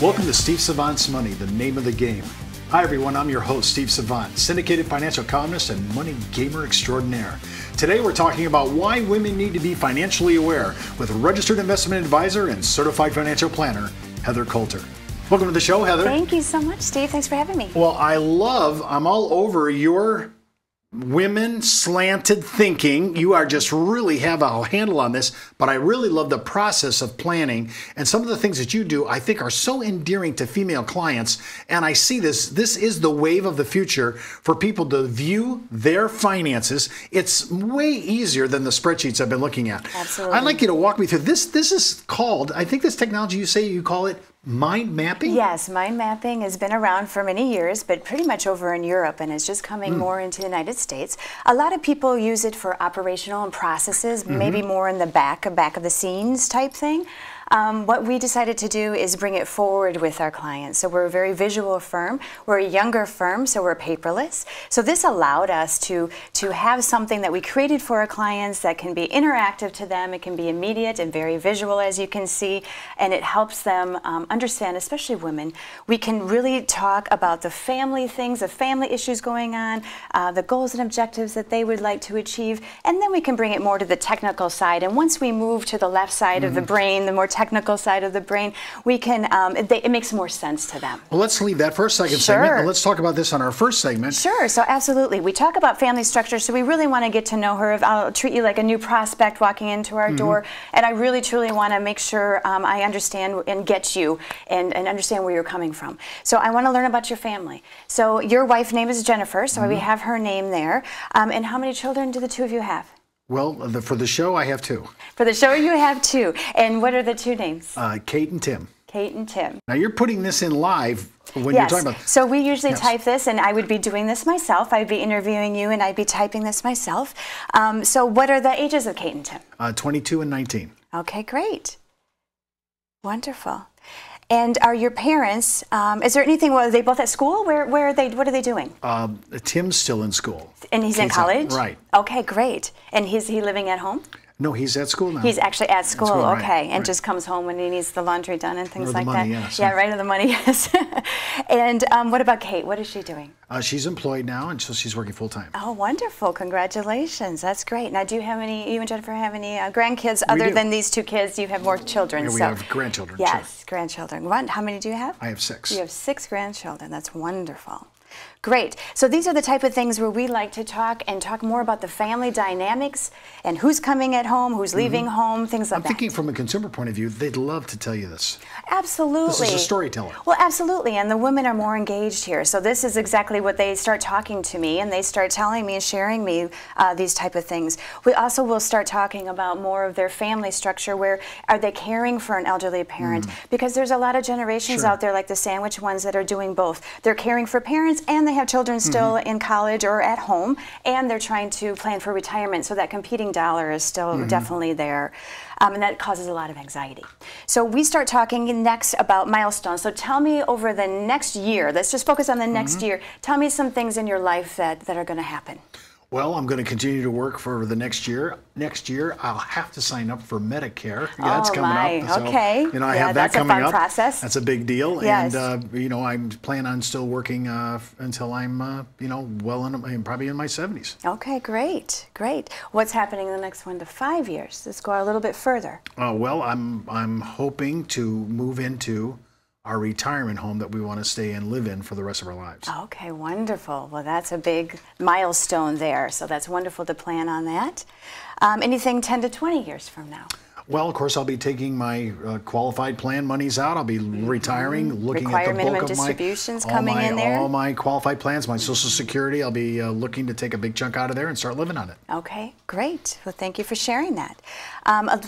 Welcome to Steve Savant's Money, the name of the game. Hi everyone, I'm your host, Steve Savant, syndicated financial columnist and money gamer extraordinaire. Today we're talking about why women need to be financially aware with registered investment advisor and certified financial planner, Heather Coulter. Welcome to the show, Heather. Thank you so much, Steve. Thanks for having me. Well, I'm all over your women slanted thinking. You are just really have a handle on this, but I really love the process of planning, and some of the things that you do I think are so endearing to female clients, and I see this is the wave of the future for people to view their finances. It's way easier than the spreadsheets I've been looking at. Absolutely. I'd like you to walk me through this. This is called, I think this technology you call it mind mapping? Yes, mind mapping has been around for many years, but pretty much over in Europe, and is just coming more into the United States. A lot of people use it for operational and processes, maybe more in the back of the scenes type thing. What we decided to do is bring it forward with our clients. So we're a very visual firm. We're a younger firm, so we're paperless. So this allowed us to have something that we created for our clients that can be interactive to them. It can be immediate and very visual, as you can see, and it helps them understand, especially women. We can really talk about the family things, the family issues going on, the goals and objectives that they would like to achieve, and then we can bring it more to the technical side. And once we move to the left side of the brain, the more technical side of the brain, we can, it makes more sense to them. Well, let's leave that for a second segment, and let's talk about this on our first segment. Sure, so absolutely. We talk about family structure, so we really want to get to know her. I'll treat you like a new prospect walking into our door, and I really, truly want to make sure I understand and get you and understand where you're coming from. So I want to learn about your family. So your wife's name is Jennifer, so we have her name there. And how many children do the two of you have? Well, for the show, I have two. For the show, you have two. And what are the two names? Kate and Tim. Kate and Tim. Now, you're putting this in live when you're talking about... So we usually type this, and I would be doing this myself. I'd be interviewing you, and I'd be typing this myself. So what are the ages of Kate and Tim? 22 and 19. Okay, great. Wonderful. And are your parents, is there anything, are they both at school? Where are they, what are they doing? Tim's still in school. And he's in college? Right. Okay, great. And is he living at home? No, he's at school now. He's actually at school, okay. And right. just comes home when he needs the laundry done and things or like the money, that. Yes. Yeah, right, or the money, yes. And what about Kate? What is she doing? She's employed now, and so she's working full time. Oh, wonderful. Congratulations. That's great. Now, do you have any, you and Jennifer have any grandkids other than these two kids? You have more children. Yeah, we have grandchildren. Yes, sure. Grandchildren. How many do you have? I have 6. You have 6 grandchildren. That's wonderful. Great. So these are the type of things where we like to talk more about the family dynamics and who's coming at home, who's leaving home, things like that. I'm thinking from a consumer point of view, they'd love to tell you this. Absolutely. This is a storyteller. Well, absolutely, and the women are more engaged here. So this is exactly what they start talking to me, and they start telling me and sharing me these type of things. We also will start talking about more of their family structure. Where are they caring for an elderly parent? Because there's a lot of generations out there, like the sandwich ones, that are doing both. They're caring for parents, and they have children still in college or at home, and they're trying to plan for retirement. So that competing dollar is still definitely there. And that causes a lot of anxiety. So we start talking next about milestones. So tell me over the next year, let's just focus on the next year, tell me some things in your life that are going to happen. Well, I'm going to continue to work for the next year. Next year, I'll have to sign up for Medicare. Yeah, it's coming up. So, okay. You know, I have that coming up. That's a fun process. That's a big deal. Yes. And, you know, I'm planning on still working until I'm, you know, probably in my 70s. Okay, great, great. What's happening in the next 1 to 5 years? Let's go a little bit further. Well, I'm hoping to move into our retirement home that we want to stay and live in for the rest of our lives. Okay, wonderful. Well, that's a big milestone there. So that's wonderful to plan on that. Anything 10 to 20 years from now? Well, of course, I'll be taking my qualified plan monies out. I'll be retiring, looking at the bulk of distributions coming in there. All my qualified plans, my Social Security. I'll be looking to take a big chunk out of there and start living on it. Okay, great. Well, thank you for sharing that.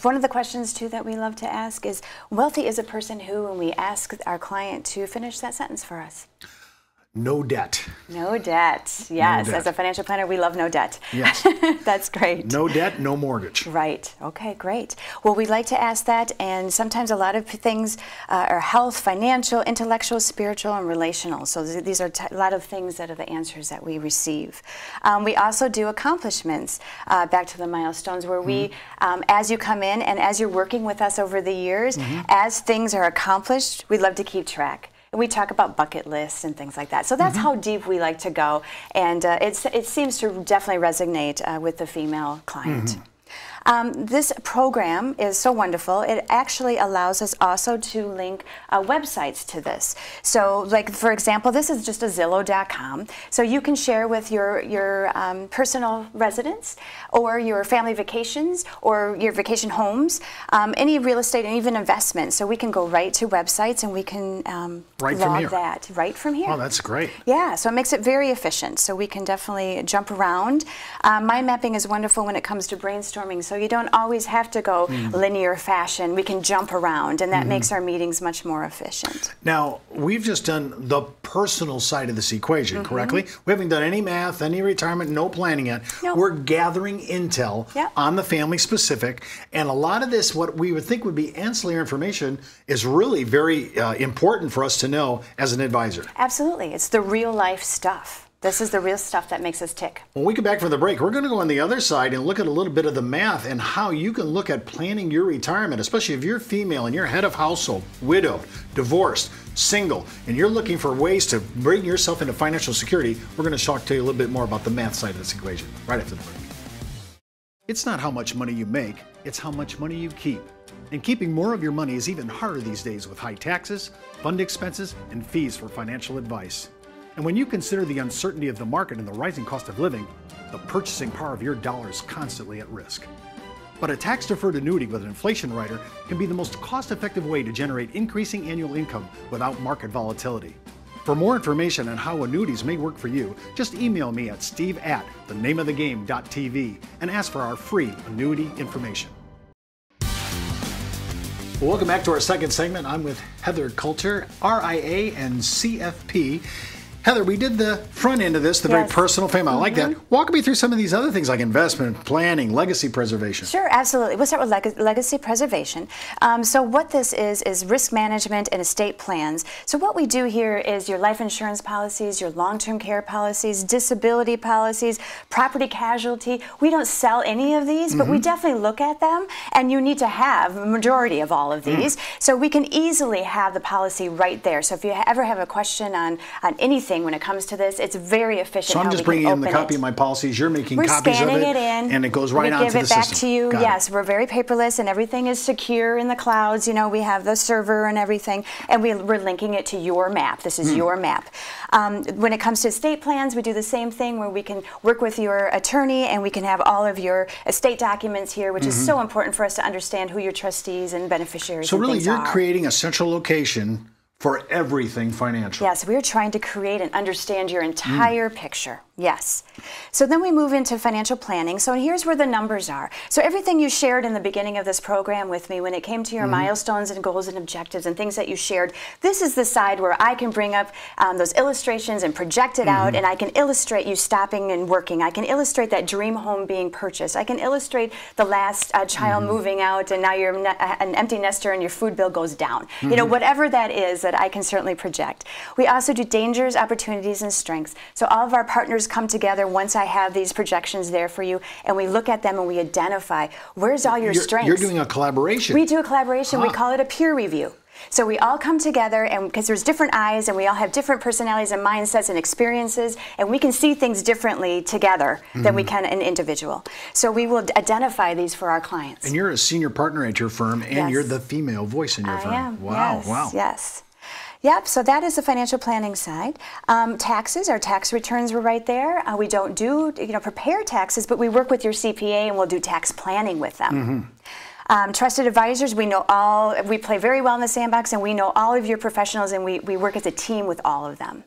One of the questions, too, that we love to ask is, wealthy is a person who, and we ask our client to finish that sentence for us. No debt. No debt. Yes. No debt. As a financial planner, we love no debt. Yes. That's great. No debt, no mortgage. Right. Okay, great. Well, we'd like to ask that, and sometimes a lot of things are health, financial, intellectual, spiritual, and relational. So these are a lot of things that are the answers that we receive. We also do accomplishments, back to the milestones, where we, as you come in and as you're working with us over the years, as things are accomplished, we'd love to keep track. We talk about bucket lists and things like that. So that's how deep we like to go. And it seems to definitely resonate with the female client. This program is so wonderful. It actually allows us also to link websites to this. So, like for example, this is just a Zillow.com. So you can share with your personal residence, or your family vacations, or your vacation homes, any real estate and even investments. So we can go right to websites and we can log that right from here. Oh, that's great. Yeah, so it makes it very efficient. So we can definitely jump around. Mind mapping is wonderful when it comes to brainstorming. So you don't always have to go linear fashion. We can jump around, and that makes our meetings much more efficient. Now, we've just done the personal side of this equation, correctly? We haven't done any math, any retirement, no planning yet. Nope. We're gathering intel on the family specific, and a lot of this, what we would think would be ancillary information, is really very important for us to know as an advisor. Absolutely. It's the real life stuff. This is the real stuff that makes us tick. When we come back from the break, we're going to go on the other side and look at a little bit of the math and how you can look at planning your retirement, especially if you're female and you're head of household, widowed, divorced, single, and you're looking for ways to bring yourself into financial security. We're going to talk to you a little bit more about the math side of this equation right after the break. It's not how much money you make, it's how much money you keep. And keeping more of your money is even harder these days with high taxes, fund expenses, and fees for financial advice. And when you consider the uncertainty of the market and the rising cost of living, the purchasing power of your dollar is constantly at risk. But a tax-deferred annuity with an inflation rider can be the most cost-effective way to generate increasing annual income without market volatility. For more information on how annuities may work for you, just email me at steve@thenameofthegame.tv and ask for our free annuity information. Well, welcome back to our second segment. I'm with Heather Coulter, RIA and CFP. Heather, we did the front end of this, the very personal family. I like that. Walk me through some of these other things like investment, planning, legacy preservation. Sure, absolutely. We'll start with legacy preservation. So what this is risk management and estate plans. So what we do here is your life insurance policies, your long-term care policies, disability policies, property casualty. We don't sell any of these, but we definitely look at them, and you need to have a majority of all of these. So we can easily have the policy right there. So if you ever have a question on anything when it comes to this, it's very efficient. So I'm just bringing in the copy of my policies. You're making copies of it, and it goes right onto the system. We give it back to you. Yes, we're very paperless, and everything is secure in the clouds. You know, we have the server and everything, and we're linking it to your map. This is your map. When it comes to estate plans, we do the same thing, where we can work with your attorney, and we can have all of your estate documents here, which is so important for us to understand who your trustees and beneficiaries so and really, things you're are. creating a central location for everything financial. Yes, we're trying to create and understand your entire picture. Yes. So then we move into financial planning. So here's where the numbers are. So everything you shared in the beginning of this program with me, when it came to your milestones and goals and objectives and things that you shared, this is the side where I can bring up those illustrations and project it out, and I can illustrate you stopping and working. I can illustrate that dream home being purchased. I can illustrate the last child moving out, and now you're an empty nester and your food bill goes down. You know, whatever that is, that I can certainly project. We also do dangers, opportunities, and strengths. So all of our partners come together once I have these projections there for you, and we look at them and we identify where's all your strengths. You're doing a collaboration. We do a collaboration. We call it a peer review. So we all come together, and because there's different eyes, and we all have different personalities and mindsets and experiences, and we can see things differently together than we can an individual. So we will identify these for our clients. And you're a senior partner at your firm, and you're the female voice in your firm. I am. Wow, yes, wow. Yes. Yep, so that is the financial planning side. Taxes, our tax returns were right there. We don't do, prepare taxes, but we work with your CPA, and we'll do tax planning with them. Trusted advisors, we play very well in the sandbox, and we know all of your professionals, and we work as a team with all of them.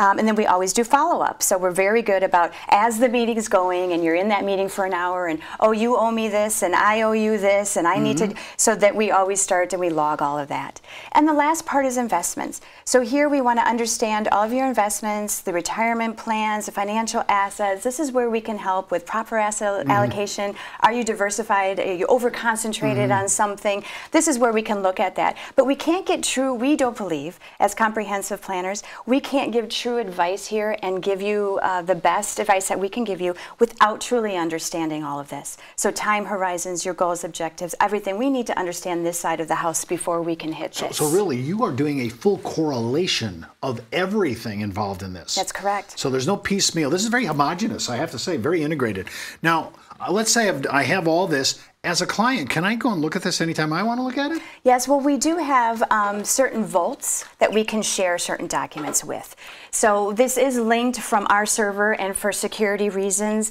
And then we always do follow-up. So we're very good about, as the meeting's going and you're in that meeting for an hour and, oh, you owe me this and I owe you this and I need to, so that we always start and we log all of that. And the last part is investments. So here we want to understand all of your investments, the retirement plans, the financial assets. This is where we can help with proper asset allocation. Are you diversified? Are you over-concentrated on something? This is where we can look at that. But we can't get true, we don't believe, as comprehensive planners, we can't give true advice here and give you the best advice that we can give you without truly understanding all of this. So time horizons, your goals, objectives, everything. We need to understand this side of the house before we can hit this. So really, you are doing a full correlation of everything involved in this. That's correct. So there's no piecemeal. This is very homogeneous, I have to say, very integrated. Now, let's say I have all this. As a client, can I go and look at this anytime I want to look at it? Yes, well, we do have certain vaults that we can share certain documents with. So this is linked from our server, and for security reasons,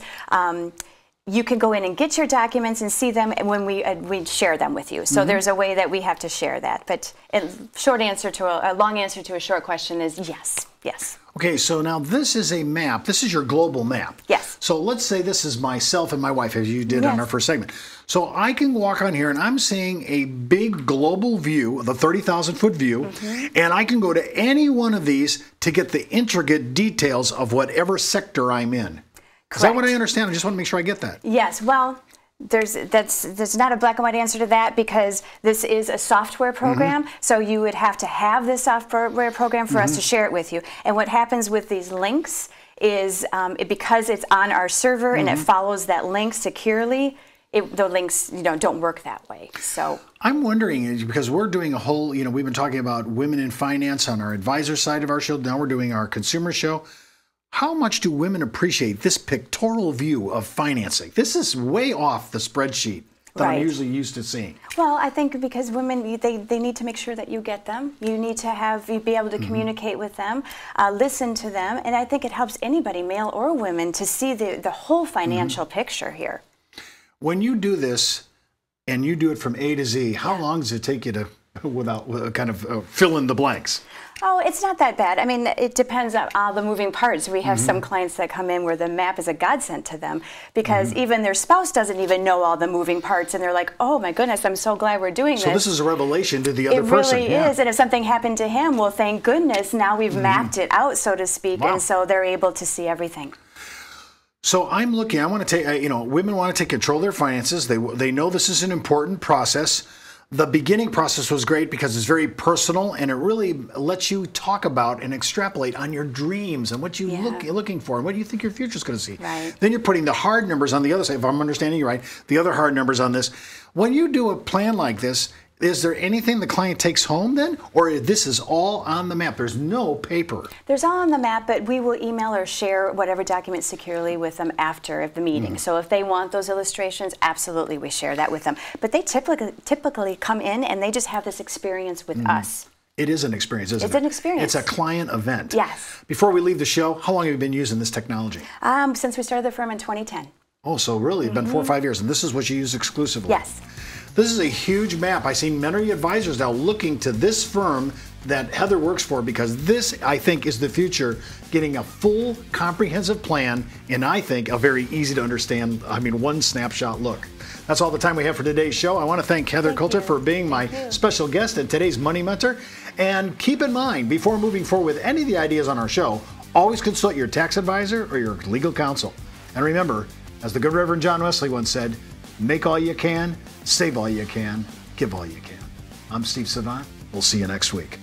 you can go in and get your documents and see them when we share them with you. So there's a way that we have to share that. But a long answer to a short question is yes, yes. Okay, so now this is a map. This is your global map. Yes. So let's say this is myself and my wife, as you did on our first segment. So I can walk on here and I'm seeing a big global view, the 30,000-foot view, and I can go to any one of these to get the intricate details of whatever sector I'm in. Correct. Is that what I understand? I just want to make sure I get that. Yes, well, there's not a black and white answer to that because this is a software program, so you would have to have this software program for us to share it with you. And what happens with these links is because it's on our server and it follows that link securely, the links don't work that way. So I'm wondering, because we're doing a whole, we've been talking about women in finance on our advisor side of our show. Now we're doing our consumer show. How much do women appreciate this pictorial view of financing? This is way off the spreadsheet that I'm usually used to seeing. Well, I think because women, they need to make sure that you get them. You need to be able to communicate with them, listen to them, and I think it helps anybody, male or women, to see the whole financial picture here. When you do this, and you do it from A to Z, how long does it take you to, fill in the blanks? Oh, it's not that bad. I mean, it depends on all the moving parts. We have some clients that come in where the map is a godsend to them because even their spouse doesn't even know all the moving parts, and they're like, oh my goodness, I'm so glad we're doing this. So this is a revelation to the other person. It really is, and if something happened to him, well, thank goodness, now we've mapped it out, so to speak, and so they're able to see everything. So I'm looking, I want to take, women want to take control of their finances. They know this is an important process. The beginning process was great because it's very personal and it really lets you talk about and extrapolate on your dreams and what you're looking for and what you think your future is going to see. Right. Then you're putting the hard numbers on the other side, if I'm understanding you right, the other hard numbers on this. When you do a plan like this, is there anything the client takes home then? Or this is all on the map? There's no paper. There's all on the map, but we will email or share whatever document securely with them after the meeting. So if they want those illustrations, absolutely we share that with them. But they typically come in and they just have this experience with us. It is an experience, isn't it? It's an experience. It's a client event. Yes. Before we leave the show, how long have you been using this technology? Since we started the firm in 2010. Oh, so really, it's been 4 or 5 years, and this is what you use exclusively? Yes. This is a huge map. I see many advisors now looking to this firm that Heather works for because this, I think, is the future, getting a full comprehensive plan and I think a very easy to understand, one snapshot look. That's all the time we have for today's show. I want to thank Heather Coulter for being my special guest and today's Money Mentor. And keep in mind, before moving forward with any of the ideas on our show, always consult your tax advisor or your legal counsel. And remember, as the good Reverend John Wesley once said, make all you can, save all you can, give all you can. I'm Steve Savant. We'll see you next week.